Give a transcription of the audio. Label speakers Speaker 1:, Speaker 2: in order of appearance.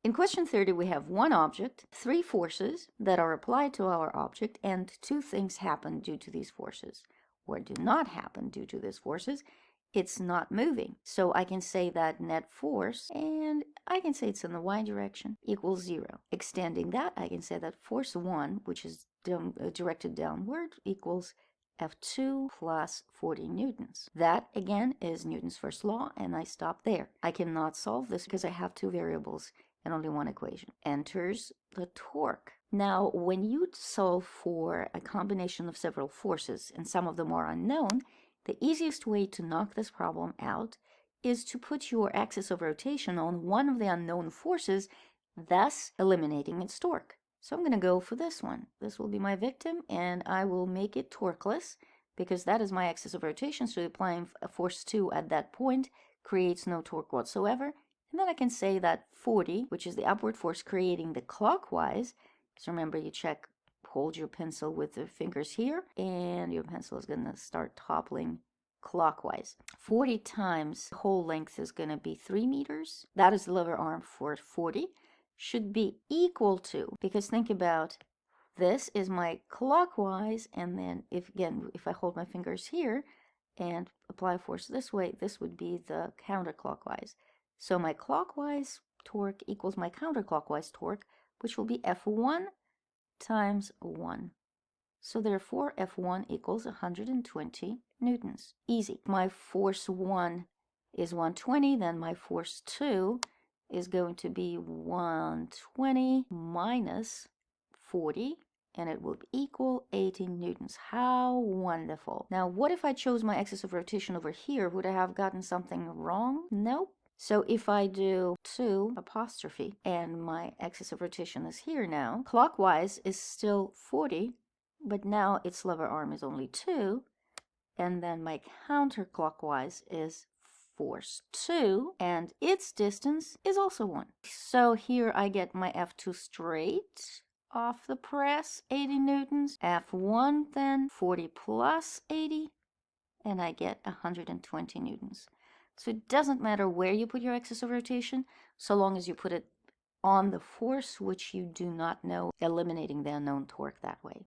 Speaker 1: In question 30, we have one object, three forces that are applied to our object, and two things happen due to these forces, or do not happen due to these forces. It's not moving. So I can say that net force, and I can say it's in the y direction, equals 0. Extending that, I can say that force 1, which is directed downward, equals F2 plus 40 newtons. That, again, is Newton's first law, and I stop there. I cannot solve this because I have two variables and only one equation. Enters the torque. Now, when you solve for a combination of several forces, and some of them are unknown, the easiest way to knock this problem out is to put your axis of rotation on one of the unknown forces, thus eliminating its torque. So I'm going to go for this one. This will be my victim, and I will make it torqueless because that is my axis of rotation. So applying a force 2 at that point creates no torque whatsoever. And then I can say that 40, which is the upward force creating the clockwise, because remember you check, hold your pencil with the fingers here, and your pencil is going to start toppling clockwise. 40 times the whole length is going to be 3 meters. That is the lever arm for 40. Should be equal to, because think about, this is my clockwise, and then if I hold my fingers here and apply force this way, this would be the counterclockwise. So my clockwise torque equals my counterclockwise torque, which will be F1 times 1. So therefore, F1 equals 120 newtons. Easy. My force 1 is 120, then my force 2 is going to be 120 minus 40, and it will equal 18 newtons. How wonderful. Now, what if I chose my axis of rotation over here? Would I have gotten something wrong? Nope. So if I do 2 apostrophe and my axis of rotation is here now, clockwise is still 40, but now its lever arm is only 2, and then my counterclockwise is force 2, and its distance is also 1. So here I get my F2 straight off the press, 80 newtons, F1 then 40 plus 80, and I get 120 newtons. So it doesn't matter where you put your axis of rotation, so long as you put it on the force which you do not know, eliminating the unknown torque that way.